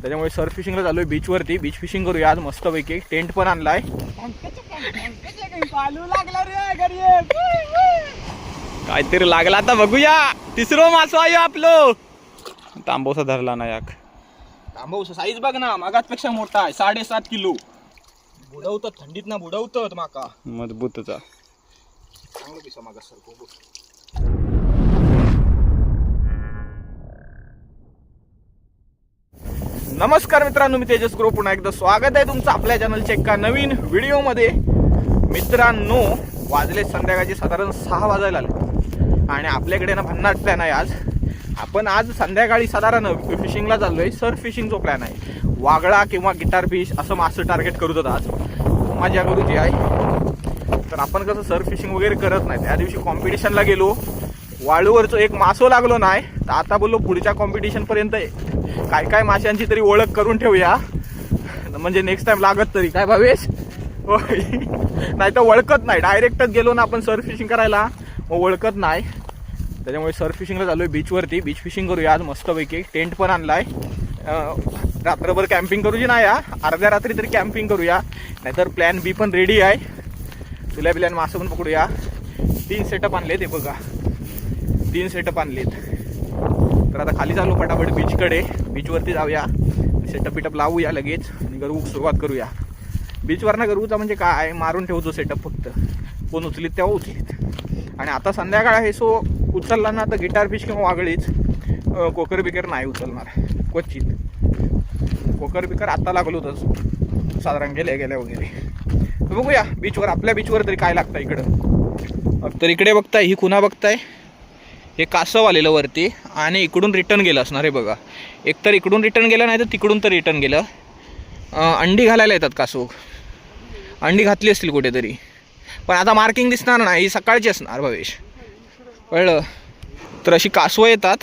त्याच्यामुळे सर्फ फिशिंगला चाललोय बीचवरती. बीच फिशिंग करूया आज मस्तपैकी. टेंट पण आणलाय. काहीतरी लागला आता बघूया. तिसरं मासो आहे आपलं. तांबोसा धरला ना याक. तांबोसा साईज बघ ना, मागापेक्षा मोठा आहे. 7.5 किलो. बुडवतं थंडीत ना, बुडवतं माका मजबूतचा. चांगलं पिसा मागा सर. नमस्कार मित्रांनो, मी तेजस ग्रो पुन्हा एकदा स्वागत आहे तुमचं आपल्या चॅनलच्या एका नवीन व्हिडिओमध्ये. मित्रांनो, वाजले संध्याकाळचे साधारण 6 वाजायला आले आणि आपल्याकडे ना भन्नाट प्लॅन आहे आज. आपण आज संध्याकाळी साधारण फिशिंगला चाललोय. सर्फ फिशिंगचा प्लॅन आहे. वागळा किंवा गिटार फिश असं मासं टार्गेट करू तर आज मजा करूची आहे. तर आपण कसं सर्फ फिशिंग वगैरे करत नाही. त्या दिवशी कॉम्पिटिशनला गेलो, वाळूवरचं एक मासो लागलो नाही. तर आता बोललो पुढच्या कॉम्पिटिशनपर्यंत काय काय माशांची तरी ओळख करून ठेवूया, म्हणजे नेक्स्ट टाइम लागत तरी. काय भावेश? होय, नाही तर ओळखत नाही. डायरेक्टच गेलो ना आपण सर्फ फिशिंग करायला, मग ओळखत नाही. त्याच्यामुळे सर्फ फिशिंगला चाललोय बीचवरती. बीच फिशिंग करूया आज मस्तपैकी. टेंट पण आणलाय. रात्रभर कॅम्पिंग करूची नाही या, अर्ध्या रात्री तरी कॅम्पिंग करूया. नाहीतर प्लॅन बी पण रेडी आहे. तुला बिल्यान मासं पण पकडूया. 3 सेटअप आणलेत. हे बघा, 3 सेटअप आणलेत. तर आता खाली चाललो फटाफट बीचकडे. बीचवरती जाऊया, सेटअप बिटअप लावूया लगेच आणि गरवू सुरुवात करूया. बीचवर ना गरवूचा म्हणजे काय, मारून ठेवतो सेटअप. फक्त कोण उचलीत तेव्हा उचलीत. आणि आता संध्याकाळ आहे, सो उचलला ना तर गिटार फिश किंवा वागळीच. कोकर बिकर नाही उचलणार क्वचित. कोकर बिकर आता लागलो होतं साधारण गेल्या वगैरे. बघूया बीचवर, आपल्या बीचवर तरी काय लागतं इकडं. तर इकडे बघताय, ही खुणा बघताय, हे कासव आलेलं वरती आणि इकडून रिटर्न गेलं असणार. हे बघा, एकतर इकडून रिटर्न गेलं, नाही तर तिकडून तर रिटर्न गेलं. अंडी घालायला येतात कासव. अंडी घातली असतील कुठेतरी, पण आता मार्किंग दिसणार नाही. ही सकाळची असणार भवेश, कळलं? तर अशी कासवं येतात,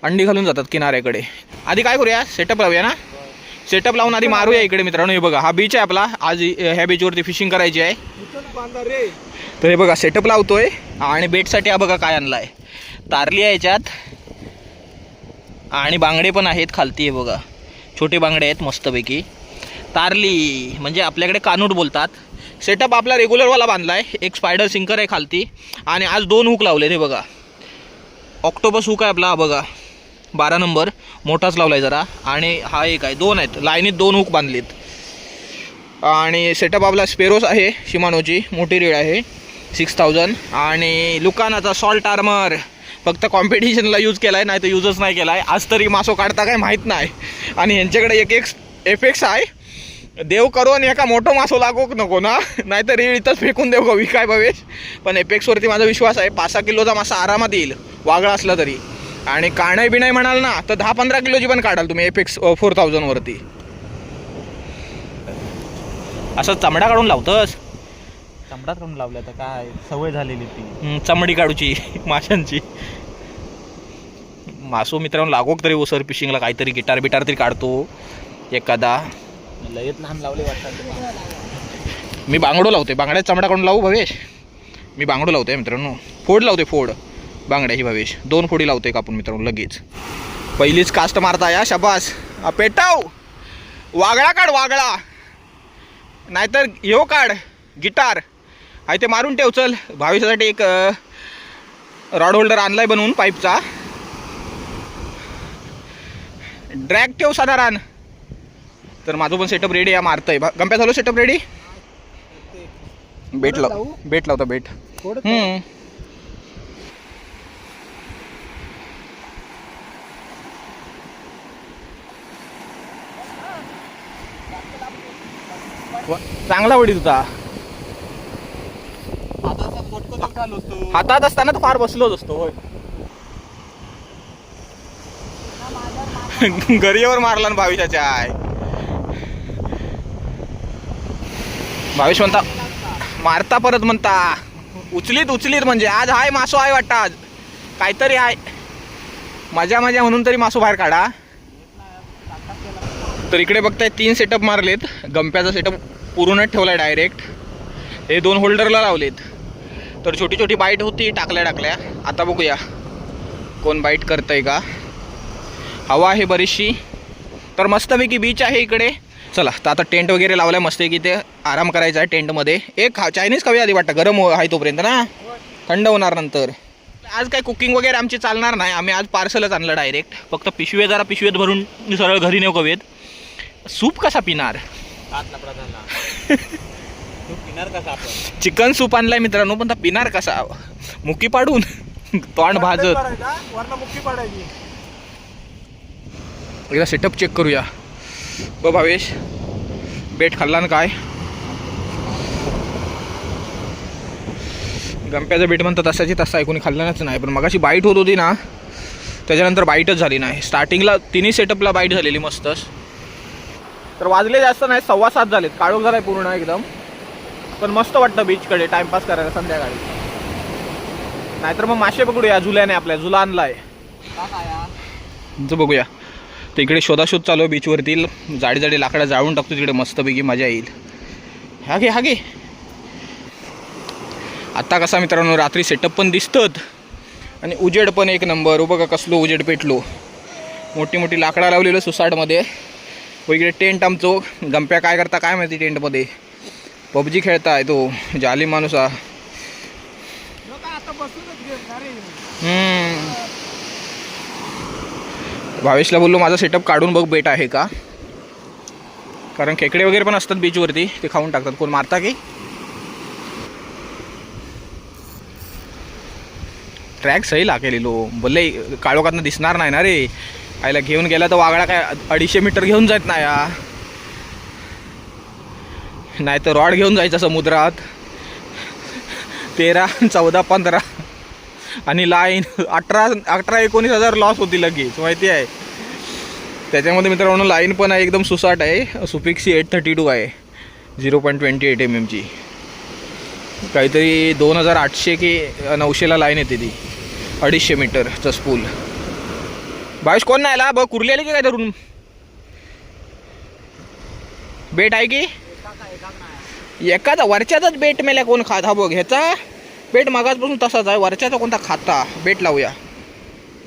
अंडी घालून जातात किनाऱ्याकडे. आधी काय करूया, सेटअप लावूया ना. सेटअप लावून आधी मारूया इकडे. मित्रांनो, हे बघा, हा बीच आहे आपला. आज ह्या बीचवरती फिशिंग करायची आहे. तर हे बघा, सेटअप लावतोय. आणि बेटसाठी हा बघा काय आणलाय, तारली आहे याच्यात आणि बांगडे पण आहेत खालती. हे बघा, छोटे बांगडे आहेत मस्तपैकी. तारली म्हणजे आपल्याकडे कानूट बोलतात. सेटअप आपला रेग्युलरवाला बांधलाय. एक स्पायडर सिंकर आहे खालती आणि आज 2 हुक लावले. हे बघा, ऑक्टोपस हुक आहे आपला. हा बघा 12 नंबर, मोठाच लावलाय जरा. आणि हा एक आहे, 2 आहेत लाईनीत, 2 हुक बांधलेत. आणि सेटअप आपला स्पेरोस आहे, शिमानोची मोठी रीळ आहे, 6000. आणि लुकानाचा सॉल्ट आर्मर फक्त कॉम्पिटिशनला यूज केला आहे, नाही तर यूजच नाही केला आहे. आज तरी मासो काढता काय माहीत नाही. आणि ह्यांच्याकडे एक एफेक्स आहे. देव करो आणि एका मोठं मासो लागोक नको ना, नाही तर रीळ इथंच फेकून देऊ का विकाय भवेश. पण एपेक्सवरती माझा विश्वास आहे. 5-6 किलोचा मासा आरामात येईल, वागळा असला तरी. आणि काणाई बिणाई म्हणाल ना तर 10-15 किलोची पण काढाल तुम्ही एपेक्स 4000 वरती. असं चमडा काढून लावतंस? चमडात काढून लावल्या तर काय सवय झालेली ती चमडी काढूची माशांची. मासो मित्रांनो लागोक तरी ओसर फिशिंगला काहीतरी गिटार बिटार तरी काढतो एखादा. लयत लहान लावले वाटतात. मी बांगडो लावते. बांगड्यात चमडा काढून लावू भवेश? मी बांगडो लावते मित्रांनो. फोड लावते, फोड बांगड्याची भवेश. 2 फोडी लावते कापून मित्रांनो लगेच. पहिलीच कास्ट मारता या, शाबास. पेटाव, वागळा काढ, वागळा. नाहीतर ह्यो काढ, गिटार आहे ते मारून ठेव. चल, भावेशासाठी एक रॉड होल्डर आणलाय बनवून पाईपचा. ड्रॅग ठेव साधारण. तर माझं पण सेटअप रेडी आहे, मारतंय. गंप्या झालो सेटअप रेडी. बेट लावता बेट. चांगला वडीत होता. हातात असताना तर फार बसलोच असतो. होय, गरियावर मारला ना भावेशाच्या. भावेश म्हणता मारता, परत म्हणता उचलीत म्हणजे आज हाय मासो आहे वाटतं. आज काहीतरी आहे, मजा म्हणून तरी मासो बाहेर काढा. तर इकडे बघताय 3 सेटअप मारलेत. गंप्याचा सेटअप पूर्णच ठेवलाय डायरेक्ट. हे 2 होल्डरला लावलेत. तर छोटी छोटी बाईट होती, टाकल्या. आता बघूया कोण बाईट करतंय का. हवा आहे बरीचशी. तर मस्तपैकी बीच आहे इकडे. चला तर आता टेंट वगैरे लावलाय मस्त की ते आराम करायचा आहे टेंटमध्ये. एक चायनीज खाऊया आधी वाटतं, गरम आहे तोपर्यंत ना, थंड होणार नंतर. आज काय कुकिंग वगैरे आमची चालणार नाही, आम्ही आज पार्सलच आणलं डायरेक्ट. फक्त पिशवेत भरून सरळ घरी नेऊ कवेत. सूप कसा पिणार? पिणार कसा आपण? चिकन सूप आणलाय मित्रांनो, पण पिणार कसा? मुकी पाडून तोंड भाजत. एकदा सेटअप चेक करूया. भावेश बेट खाल्ला ना काय? गंप्याचं बेट म्हणतात तसाची तसा आहे, कोणी खाल्लाच नाही. पण मगाशी बाईट होत होती ना, त्याच्यानंतर बाईटच झाली नाही. स्टार्टिंगला तिन्ही सेटअपला बाईट झालेली मस्तच. तर वाजले जास्त नाही, 6:15 झालेत. काळोख झालाय पूर्ण एकदम, पण मस्त वाटतं बीचकडे टाइमपास करायला संध्याकाळी. नाहीतर मग मासे पकडूया झुल्याने, आपल्या झुला आणलाय बघूया. तर इकडे शोधाशोध चालू आहे बीचवरती. जाडी लाकडं जाळून टाकतो तिकडे, मस्तपैकी मजा येईल. हा घे. आत्ता कसा मित्रांनो रात्री सेटअप पण दिसतात आणि उजेड पण एक नंबर. बघा कसलो उजेड पेटलो. मोठी लाकडं लावलेलं सुसाटमध्ये. व इकडे टेंट आमचो. गंप्या काय करता काय माहिती टेंटमध्ये. पबजी खेळताय तो जाली माणूस हा. भावेशला बोललो माझा सेटअप काढून बघ बेट आहे का, कारण खेकडे वगैरे पण असतात बीचवरती, ते खाऊन टाकतात. कोण मारता की? ट्रॅक सही लागेलेलो बोलले, काळोखातनं दिसणार नाही ना रे. आईला घेऊन गेला तर वागळा काय 250 मीटर घेऊन जात नाही या, नाही तर रॉड घेऊन जायचा समुद्रात. 13, 14, 15 आणि लाईन 18-19 हजार लॉस होती लगेच, माहिती आहे. त्याच्यामध्ये मित्रांनो लाईन पण आहे एकदम सुसाट आहे. सुपिक्सी 832 आहे, 0.28 mm ची. काहीतरी 2800 की 900ला लाईन येते ती. 250 मीटरचं स्पूल. भावेश कोण नाही आला बघ, कुर्ली आली की काय धरून? बेट आहे की एखादा वरच्याचाच बेट मेल्या कोण खात? हा बघ ह्याचा बेट मागासपासून तसाच आहे. वरच्याचा कोणता खाता? बेट लावूया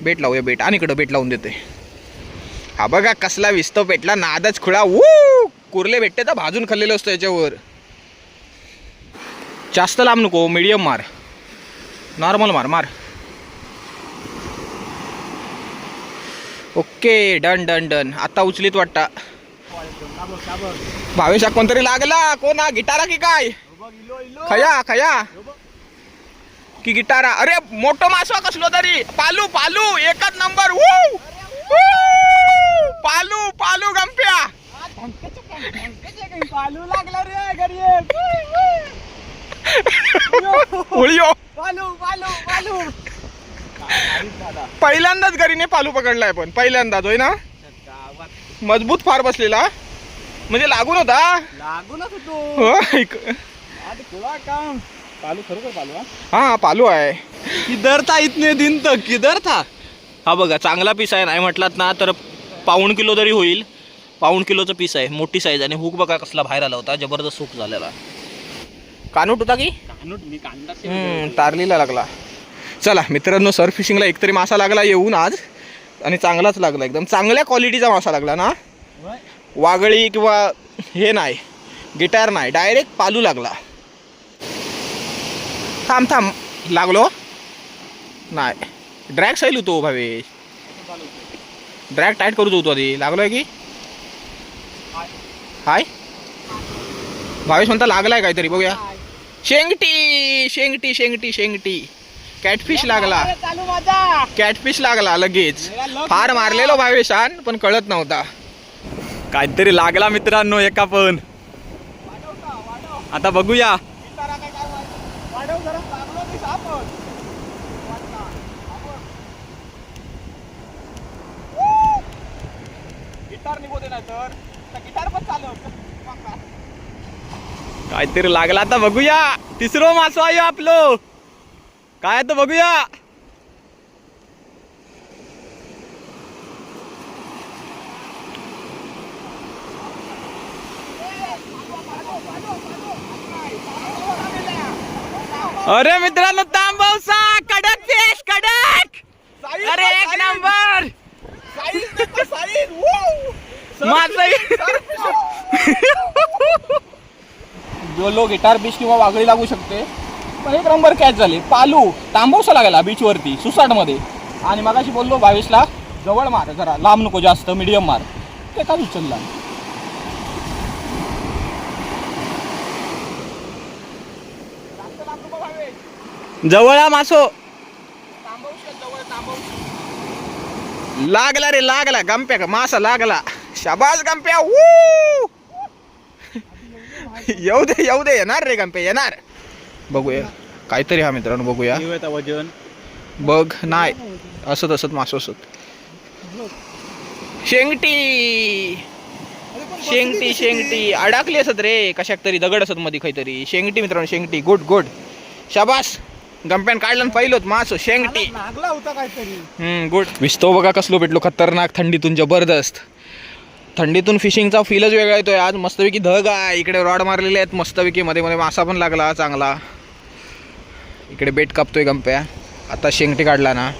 बेट. आणि इकडं बेट लावून देते. हा बघा कसला विस्तो पेटला, नादच खुळा. कुर्ले भेटते तर भाजून खाल्लेलं असतं याच्यावर. जास्त लांब नको, मीडियम मार, नॉर्मल मार. Okay done. आता उचलीत वाटता. भावेशा कोणतरी लागला. कोण हा? गिटारा की काय? खया की गिटारा? अरे मोठं मासवा कसलो तरी. पालू एकच नंबर. पालू गंप्या. पालू लागला रे घरी. उळियो पालू पहिल्यांदाच घरीने पालू पकडलाय, पण पहिल्यांदाच होय ना. मजबूत फार बसलेला, म्हणजे लागून लागूनच होतो. पालू खरोखर पालू. हा पालू आहे. किधर था इतने दिन तक, किधर था? हा बघा चांगला पीस आहे, नाही म्हटलात ना तर 1.25 किलो तरी होईल. 1.25 किलोचं पीस आहे, मोठी साईज. आणि हुक बघा कसला बाहेर आला होता, जबरदस्त हुक झालेला. कानूट होता की तारलीला लागला. चला मित्रांनो, सर्फ फिशिंगला एकतरी मासा लागला येऊन आज, आणि चांगलाच लागला. एकदम चांगल्या क्वालिटीचा मासा लागला ना. वागळी किंवा हे नाही, गिटार नाही, डायरेक्ट पालू लागला. थांब लागलो नाही. ड्रॅग सैल होतो भावेश, ड्रॅग टाईट करू होतो आधी. लागलोय की हाय? भावेश म्हणता लागलाय काहीतरी, बघूया. शेंगटी कॅटफिश लागला. कॅटफिश लागला लगेच. फार मारलेलो भावेशान, पण कळत नव्हता. काहीतरी लागला मित्रांनो एका पण. आता बघूया. काहीतरी लागला, आता बघूया. तिसरं मासो आहे आपलं. काय आता बघूया. अरे मित्रांनो तांबवसा, कडक फिश, कडक. अरे एक नंबर. जो गिटार बीच किंवा वागळी लागू शकते, पण एक नंबर कॅच झाली. पालू तांबवसा लागला बीचवरती सुसाटमध्ये. आणि मगाशी बोललो 22ला जवळ मार, जरा लांब नको जास्त, मीडियम मार. ते का उचलला. जवळ मासो लागला रे, लागला. गंप्या का मासा लागला. शाबास गंप्या. येऊ दे येणार रे गंप्या, येणार. बघूया काहीतरी. हा मित्रांनो बघूया. वजन बघ नाही असत मासो असत. शेंगटी अडकली असत रे कशाक तरी, दगड असत मध्ये काहीतरी. शेंगटी मित्रांनो, शेंगटी. गुड शाबास. गंप्यान काढलं पहिलोच मासो, शेंगटी लागला होता काहीतरी. गुड. विस्तो बघा कसलो भेटलो खतरनाक. थंडीतून जबरदस्त. थंडीतून फिशिंगचा फीलच वेगळा येतोय. आज मस्तपैकी धग आहे. इकडे रॉड मारलेले आहेत मस्तपैकी. मध्ये मासा पण लागला चांगला. इकडे बेट कापतोय गंप्या. आता शेंगटी काढला ना,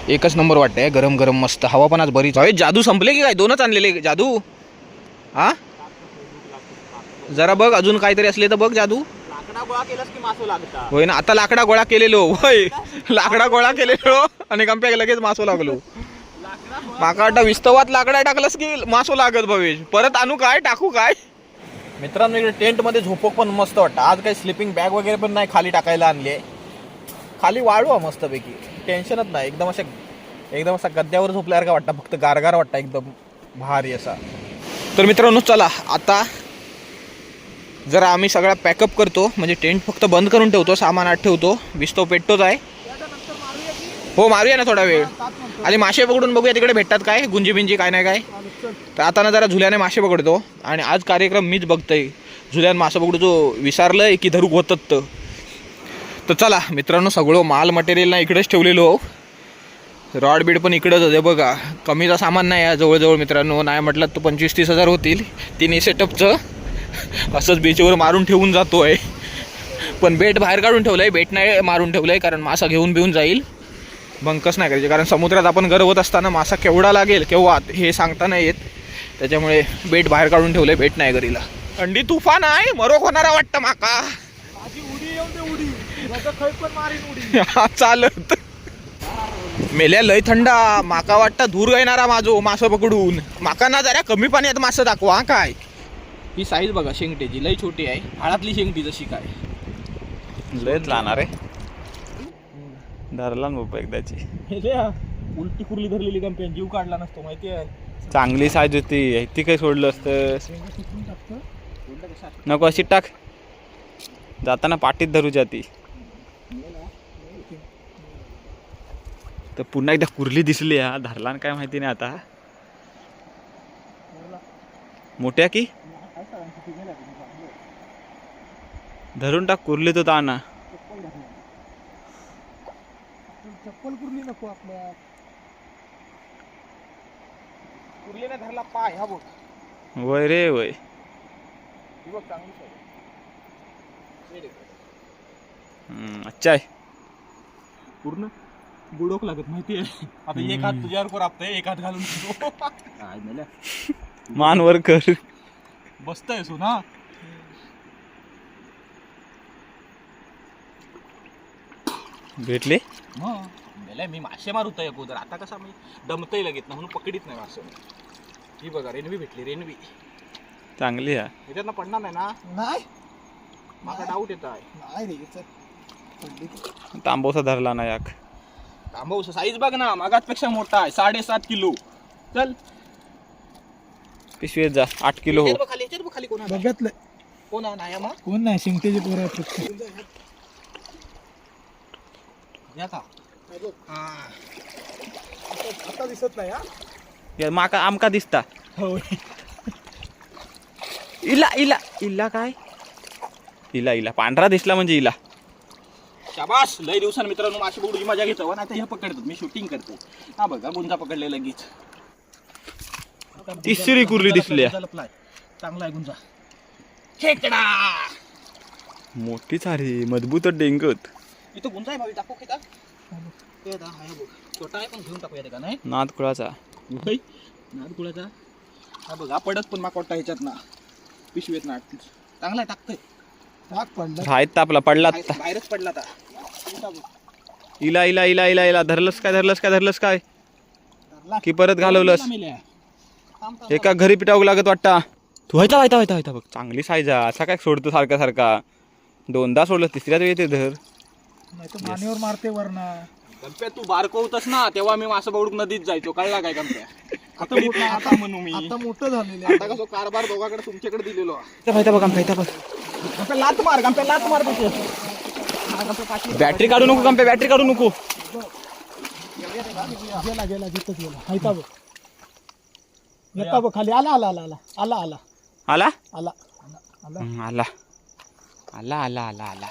एकच नंबर वाटतंय. गरम गरम मस्त. हवा पण आज बरीच. जादू संपले की काय? 2च आणलेले जादू. हा जरा बघ अजून काहीतरी असले तर बघ. जादू लाकडा गोळा केलास की मासो लागता. होय ना. आता लाकडा गोळा केलेलो. होय लाकडा गोळा केलेलो आणि गंप्या लगेच मासो लागलो. माका वाटतं विस्तवात लाकडा टाकलंस की मासो लागत भवेश. परत आणू काय, टाकू काय? मित्रांनो इकडे टेंटमध्ये झोपक पण मस्त वाटतं. आज काही स्लिपिंग बॅग वगैरे पण नाही खाली टाकायला आणली आहे. खाली वाळू मस्तपैकी, टेन्शनच नाही. एकदम असा गद्द्यावर झोपल्यासारखं वाटतं. फक्त गारगार वाटतं एकदम भारी असा. तर मित्रांनो चला आता जरा आम्ही सगळा पॅकअप करतो. म्हणजे टेंट फक्त बंद करून ठेवतो, सामान आत ठेवतो. विस्तो पेटतोच आहे. हो मारूया ना थोडा वेळ. आणि मासे पकडून बघूया तिकडे भेटतात काय, गुंजी बिंजी काय नाही काय. तर आता ना जरा झुल्याने मासे पकडतो. आणि आज कार्यक्रम मीच बघतोय. झुल्याने मासे पकडतो विसरलंय की धरूक होतात. तर चला मित्रांनो, सगळं माल मटेरियल ना इकडेच ठेवलेलो. रॉड बीड पण इकडंच होते बघा. कमीचा सामान नाही आहे जवळजवळ मित्रांनो. नाही म्हटलं तर 25-30 हजार होतील तिन्ही सेटअपचं. असंच बीचवर मारून ठेवून जातो आहे. पण बेट बाहेर काढून ठेवलं आहे. बेट नाही मारून ठेवलं आहे कारण मासा घेऊन जाईल. बंकस नाही करायचे कारण समुद्रात आपण गरवत असताना मासा केवढा लागेल केव्हा हे सांगता नाही येत. त्याच्यामुळे बेट बाहेर काढून ठेवलं आहे. बेट नाही घरीला. थंडी तुफान आहे. मरोक होणारा वाटतं माका. उडी येऊन दे उडी. खै पण मारीन उडी. हा चालत मेल्या लय थंडा. माका वाटतं धूर येणारा माझो मासं पकडून. माका ना जरा कमी पाण्यात मासं दाखवा काय. ही साईज बघा शेंगटेची लय छोटी आहे. हाळातली शेंगटी जशी काय. लयच लाणार आहे. धरला ना बाबा एकदाची. उलटी कुर्ली धरलेली गंप्यान जीव काढला नसतो माहिती आहे. चांगली साईज होती. ती काही सोडलं असतं. नको अशी टाक. जाताना पाठीत धरू जाती. तर पुन्हा एकदा कुर्ली दिसली. हा धरला काय माहिती नाही आता. मोठ्या की धरून टाक कुर्ली तो ताना. चप्पल कुर्ली नको आपल्या. कुर्लीने धरला पाय. हा बघ वय रे वय. ही बघ चांगली साईज. अच्छा आहे. पूर्ण बुडोक लागत माहिती आहे. आता एक हात तुझ्यावर को राबतंय, एक हात घालून काय मेल्या मान वर कर. बसतंय सो ना. भेटले मेल्या मी मासे मारूतय अगोदर. आता कसा मी दमतय लगेच ना म्हणून पकडीत नाही मासे. ही बघा रेनवी भेटली. रेनवी चांगली आहे. याच्यातनं पडणार नाही ना. नाही माका डाऊट येत आहे. नाही रे चल. तांबोसा धरला ना याक. तांबूस साईज बघ ना मागापेक्षा मोठा आहे. 7.5 किलो. चल पिशवीत जा. 8 किलो हो. खाली कोण बघितलं कोण नाही मग कोण नाही. शिंगटेचे पोरं फक्त. आता दिसत नाही. हा माका आमका दिसता. इला इला इला काय. इला इला पांढरा दिसला म्हणजे इला. शाबास. लय दिवसांनी मित्रांनो मासे पकडूची मजा घेतो. आता हे पकडतो मी शूटिंग करतो. हा बघा गुंजा पकडले लगेच. तिसरी कुर्ली दिसली. चांगला आहे गुंजा. खेकडा मोठी सारी मजबूत डेंगत. इथं गुंजा आहे भावी. टाकू खेळता ते बघ छोटा आहे पण घेऊन टाकूया का नाही. नाद कुळाचा. नाद कुळाचा. हा बघ हा पडत पण माका वाटतं ह्याच्यात ना पिशवीत ना चांगला टाकतोय टाक पडला राहत आपला पडला आता. बाहेरच पडला आता इला इला इला इला इला धरलंस काय की परत घालवलंस एका घरी पिटावं लागत वाटता. तू व्हायता बघ चांगली साईज आहे. असा काय सोडतो सारखा दोनदा सोडलं तिसऱ्यात वेळी ते धर. नाही तर मानेवर मारते वरना. गणप्या तू बारको होतस ना तेव्हा मी मासं बघून नदीत जायचो कळला काय गणप्या आता म्हणू मी आता मोठं झालेलं आहे. आता कसं कारभार दोघाकडे तुमच्याकडे दिलेलो व्हायता बघ गणप्या लात मार तिथे. बॅटरी काढू नको कंपे बॅटरी काढू नको. गेला जिथंच गेला. हायता बघ येता बघ खाली आला आला आला आला आला आला आला आला आला आला आला आला आला.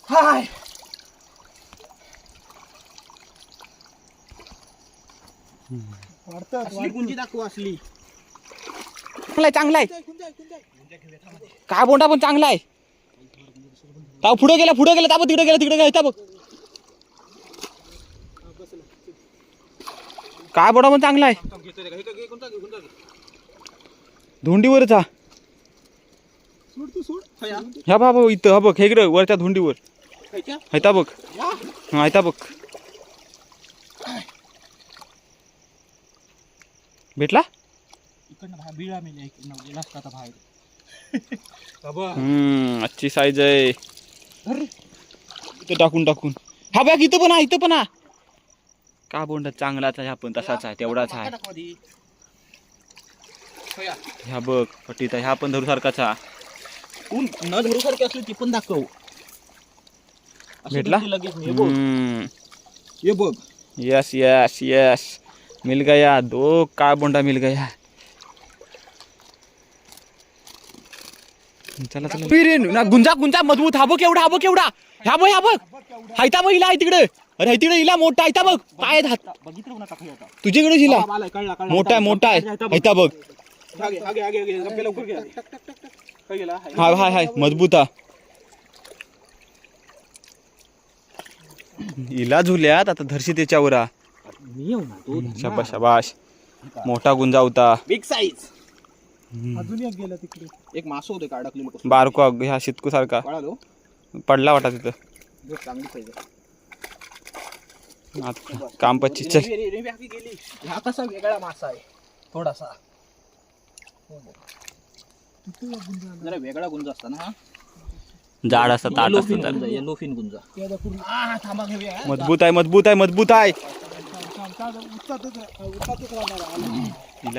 हाय वाढतं असली गुंजी दाखव असली चांगला आहे काय बोंडा पण चांगला आहे. ताव पुढे गेला ताबा तिकडे गेला बघ काय बोंडा पण चांगला आहे. धोंडीवरचा ह्या बाबा इथं हा बघ हे इकडे वरच्या धोंडीवर हैता बघ हा हैता बघ भेटला. इकडनं बिळा मेल्या इकडनं गेला असता आता बाहेर अच्छी साईज आहे. इथं टाकून हा बघ इथं पण हा का बोंडा चांगलाच आहे. हा पण तसाच आहे तेवढाच आहे. ह्या बघ पट्टीचा ह्या पण धरू सारखाच हा. तू न धरूसारखी असली ती पण दाखव. भेटला लगेच ये बघ यस यस यस मिल गया. दो का बोंडा मिल गया. चला ना गुंजा मजबूत हा बघ केवढा ह्या बघ हायता बघ हिला तिकडे. अरे तिकडे हिला मोठा हायता बघ पाय हात बघितलं नका तुझ्याकडे हिला मोठा आहे हायता बघ. हाय मजबूत हा. हिला झुल्यात आता धरशी त्याच्यावर शाबाश मोठा गुंजा होता. बिग साईज अजून एक गेला तिकडे. एक मासो होते अडकलेलं बारको ह्या शितकू सारखा पडला वाटा तिथं. चांगली साईज आता काम 25 चल. हा कसा वेगळा मासा आहे थोडासा जरा वेगळा गुंजा असता ना. जाड असा ताट असतं येलो फिन गुंजा थांबा घेऊया. मजबूत आहे.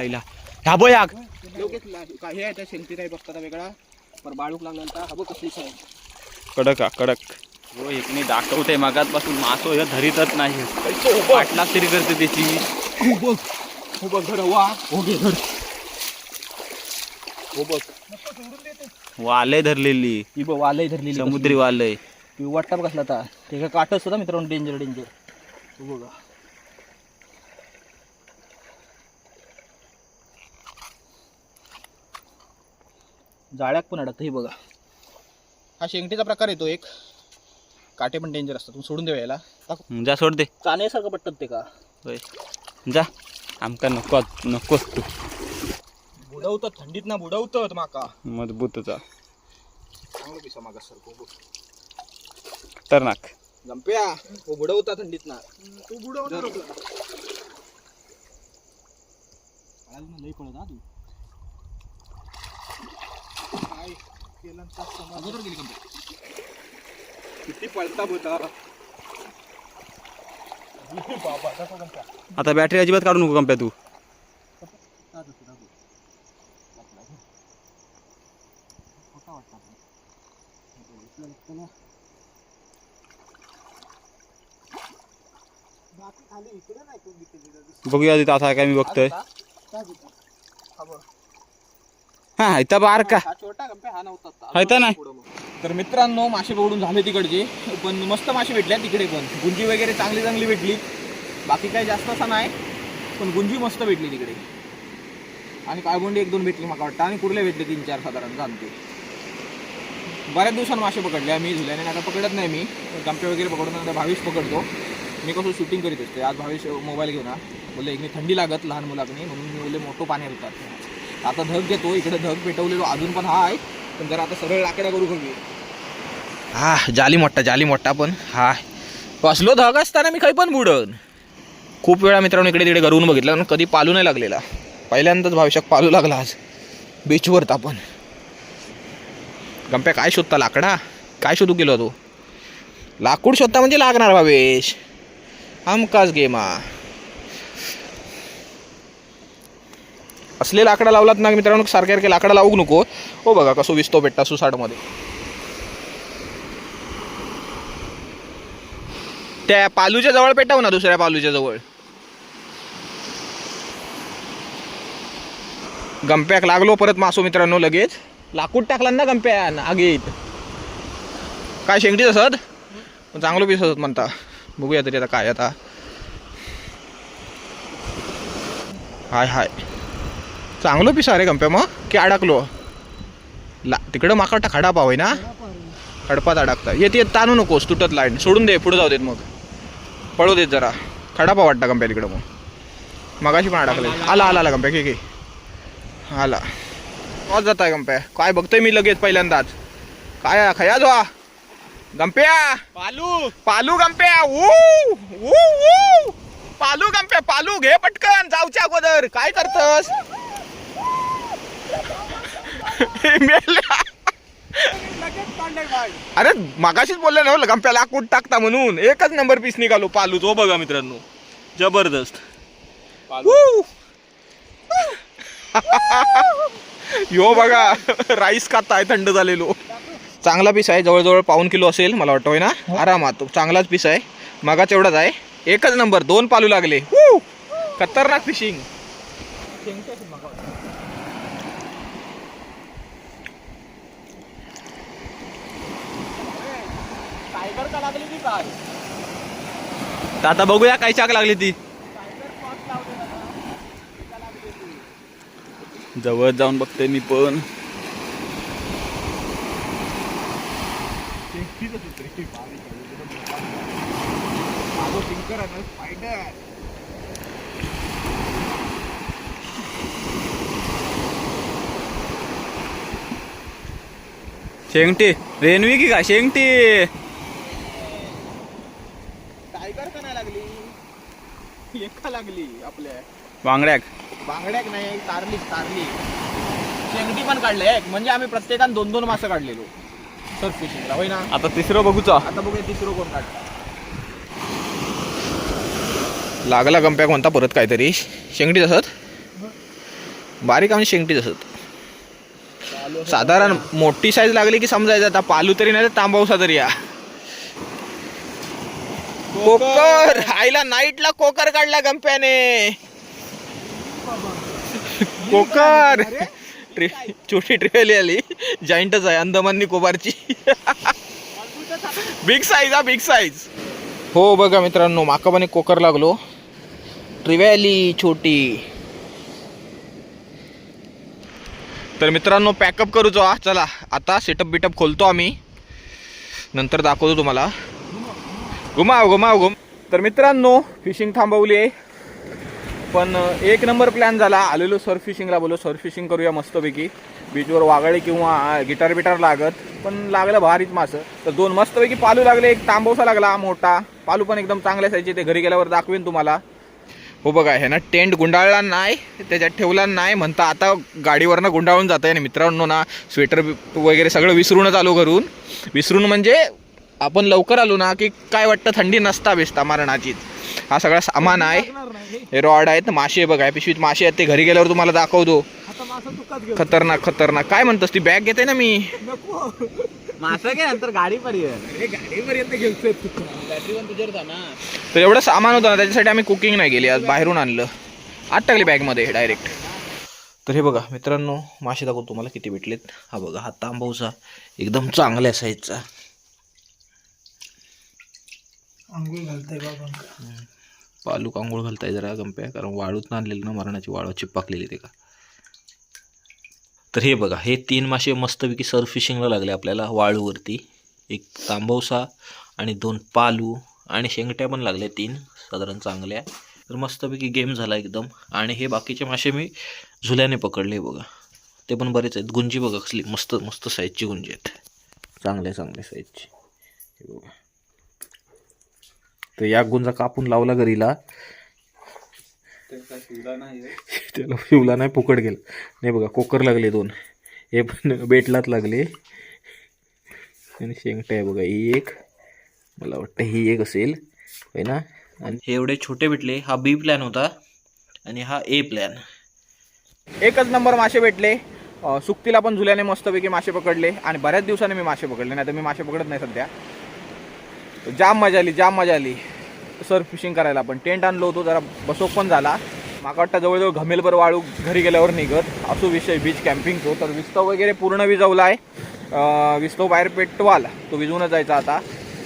इला ह्या बघ याक हे आहे त्या शेंगटी टाईप असतात वेगळा पर बाळूक लागला हा बघ कसली साईज कडक हो एकने दाखवते मगातपासून मासो हे धरीतच नाही. पाटला तरी करते त्याची. हो बघ धर वा हो घे धर हो बघ वालय धरलेली ही बघ वालय धरलेली समुद्री वालय. ती वाटता बघ कसला आता ते काट असतं ना मित्रांनो डेंजर हो बघा. जाळ्याक पण अडकतं हे बघा. हा शेंगटीचा प्रकार येतो एक. काटे पण डेंजर असतात तुम्ही सोडून द्यायला जा सोड दे. चाण्यासारखं पटत ते का होय जा आमका नकोच तू. बुडवतात थंडीत ना बुडवतात माका मजबूतचा चांगलं पिसा मागा सर खतरनाक गंप्या हो बुडवता थंडीत ना तू बुडवणार लई पळत हा तू काय केलं अगोदर गेली गंप्या किती पळता बोता आता बॅटरी अजिबात काढू नको कंप्या तू. बघूया तिथं आता काय मी बघतोय. हा इथं बार का हायता नाही. तर मित्रांनो मासे पकडून झाले तिकडचे पण मस्त मासे भेटल्या तिकडे पण गुंजी वगैरे चांगली भेटली. बाकी काही जास्त असा नाही पण गुंजी मस्त भेटली तिकडे आणि काळबोंडी 1-2 भेटली मला वाटतं आणि कुर्ले भेटले 3-4 साधारण जाणते. बऱ्याच दिवसांनी मासे पकडले मी झुल्याने आता पकडत नाही मी गंपे वगैरे पकडून आता भावेश पकडतो. मी कसं शूटिंग करीत असते आज भावेश मोबाईल घेऊन बोलले एक थंडी लागत लहान मुलांनी म्हणून मी बोलले मोठं पाणी होतात आता धग घेतो, इकडे धग पेटवलेलो अजून पण हा आहे, पण जरा आता सरळ लाकडा करू बघू. हा जाली मोठा पण हा कसलो धग असताना मी काही पण बुडन. खूप वेळा मित्रांनो इकडे तिकडे करून बघितलं पण कधी पालू नाही लागलेला. पहिल्यांदाच भाविषक पालू लागला आज बीचवर तापण. गंप्या काय शोधता? लाकडा काय शोधू गेलो तो? लाकूड शोधता म्हणजे लागणार भावेश, हमकाच गेमा. असले लाकडा लावलात ना मित्रांनो, सारखे लाकडा लावू नको. हो बघा कसं विसतो भेटता सुसाटमध्ये. त्या पालूच्या जवळ पेटव ना, दुसऱ्या पालूच्या जवळ. गंप्याक लागलो परत मासो मित्रांनो. लगेच लाकूड टाकला ना गंप्या आगीत. काय शेंगटीच असत चांगलं पीस असत म्हणता. बघूया तरी आता काय. आता हाय चांगलं पीस अरे गंप्या. मग की अडकलो तिकडं माकडा खडा पाव आहे ना, खडपात अडकता. येते ताणू नकोस, तुटत लाईन सोडून दे, पुढे जाऊ देत, मग पळू देत जरा. खडा पाव वाटता गंप्या तिकडं. मग मगाशी पण अडकले. आला गंप्या की आला. आवाज जात आहे गंप्या. काय बघतोय मी लगेच पहिल्यांदाच. काय खया जो गंप्या? पालू गंप्या. पालू गंप्या, पालू घे पटकन जाऊच्या अगोदर. काय करतस? अरे मगाशीच बोलले ना गंप्या लाकूड टाकता म्हणून. एकच नंबर पीस निघालो पालू. तो बघा मित्रांनो, जबरदस्त. यो बघा राईस खाताय थंड झालेलो. चांगला पीस आहे, जवळजवळ 1.5 किलो असेल मला वाटतोय ना, आरामात. चांगलाच पीस आहे, मगाच एवढाच आहे. एकच नंबर, 2 पालू लागले. खतरनाक फिशिंग. आता बघूया काय चाक लागली ती. जवळ जाऊन बघतोय मी पण. शेंगटी रेनवी की काय? शेंगटी टायगर का नाही लागली? एका लागली आपल्या बांगड्याक नाही, तारली. शेंगटी पण काढले एक, म्हणजे आम्ही प्रत्येकाने 2-2 मासे काढलेलो सर्फ फिशिंगला, होय ना. आता तिसरं बघूचा. आता बघूया तिसरं कोण काढता. लागला गंप्या कोणता परत काहीतरी. शेंगटीच असत, बारीक आणि शेंगटीच असत. साधारण मोठी साईज लागली की समजायचं आता पालू तरी नाही तर तांबावसा तरी. या कोकर आईला नाईटला कोकर काढला गंप्याने. कोकर छोटी ट्रेली आली, जॉईंटच आहे, अंदमान निकोबारची. बिग साईज हा, बिग साईज. हो बघा मित्रांनो, माका पण एक कोकर लागलो. ट्रिव्हॅली छोटी. तर मित्रांनो पॅकअप करूचो. चला आता सेटअप बिटअप खोलतो आम्ही, नंतर दाखवतो तुम्हाला. घुमाव. तर मित्रांनो फिशिंग थांबवली आहे, पण एक नंबर प्लॅन झाला. आलेलो सर्फ फिशिंगला, बोलो सर्फ फिशिंग करूया मस्तपैकी. बीचवर वागळे किंवा गिटार बिटार लागत, पण लागलं भारीच मासं. तर 2 मस्तपैकी पालू लागले, एक तांबवसा लागला मोठा. पालू पण एकदम चांगल्या साईजचे, ते घरी गेल्यावर दाखवेन तुम्हाला. हो बघा हे ना, टेंट गुंडाळला नाही, त्याच्यात ठेवला नाही म्हणता आता गाडीवरनं गुंडाळून जात आहे ना मित्रांनो. ना स्वेटर वगैरे सगळं विसरूनच आलो घरून. विसरून म्हणजे आपण लवकर आलो ना की काय वाटतं थंडी नसता बेसता मरणाचीच. हा सगळा सामान आहे, हे रॉड आहेत, मासे बघा पिशवीत मासे आहेत, ते घरी गेल्यावर तुम्हाला दाखवतो. खतरनाक. काय म्हणतोस ती बॅग घेते ना मी. मासा घे नंतर गाडीपर्यंत घेतोय. बॅटरी पण तुझ्यावर था ना. तर एवढं सामान होतं ना, त्याच्यासाठी आम्ही कुकिंग नाही केली आज, बाहेरून आणलं. आत टाकली बॅगमध्ये डायरेक्ट. तर हे बघा मित्रांनो, मासे दाखवतो तुम्हाला किती भेटलेत. हा बघा, हा तांबवसा एकदम चांगल्या साईजचा. आंघोळ घालताय बाबा. पालू आंघोळ घालताय जरा गंप्या, कारण वाळूत आणलेली ना, मरणाची वाळू चिपकलेली ते का. तर हे बघा, हे 3 मासे मस्तपैकी सर्फ फिशिंगला लागले आपल्याला वाळूवरती. एक तांबवसा आणि 2 पालू आणि शेंगट्या पण लागल्या 3 साधारण चांगल्या. तर मस्तपैकी गेम झाला एकदम. आणि हे बाकीचे मासे मी झुल्याने पकडले बघा, ते पण बरेच आहेत. गुंजी बघा कसली मस्त मस्त साईजची गुंजी आहेत, चांगल्या साईजची. हे बघा, तर या गुंजा कापून लावला घरीला, त्याला शिवला नाही, फुकट गेला नाही. बघा कोकर लागले 2, हे पण बेटलाच लागले. आणि शेंगटा आहे बघा ही एक, मला वाटतं ही एक असेल आहे ना. आणि हे एवढे छोटे भेटले. हा बी प्लॅन होता आणि हा ए प्लॅन. एकच नंबर मासे भेटले. सुकतीला पण झुल्याने मस्तपैकी मासे पकडले आणि बऱ्याच दिवसाने मी मासे पकडले, नाही तर मी मासे पकडत नाही सध्या. जाम मजा आली सर्फ फिशिंग करायला. पण टेंट आणलो होतो, जरा बसोक पण झाला. माका वाटतं जवळजवळ घमेलभर वाळू घरी गेल्यावर निघत असो विषय बीच कॅम्पिंगचो. तर विस्तव वगैरे पूर्ण विजवला आहे. विस्तव बाहेर पेटवाल तो विजवूनच जायचा आता,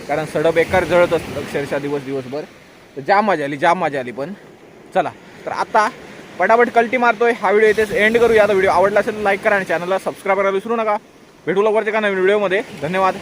कारण सडं बेकार जळत असतं अक्षरशः दिवसभर. तर जाम मजा आली. पण चला, तर आता पटापट कल्टी मारतोय. हा व्हिडिओ इथेच एंड करूया. आता व्हिडिओ आवडला असेल लाईक करा आणि चॅनलला सबस्क्राईब करायला विसरू नका. भेटू लवकरच एका नवीन व्हिडिओमध्ये. धन्यवाद.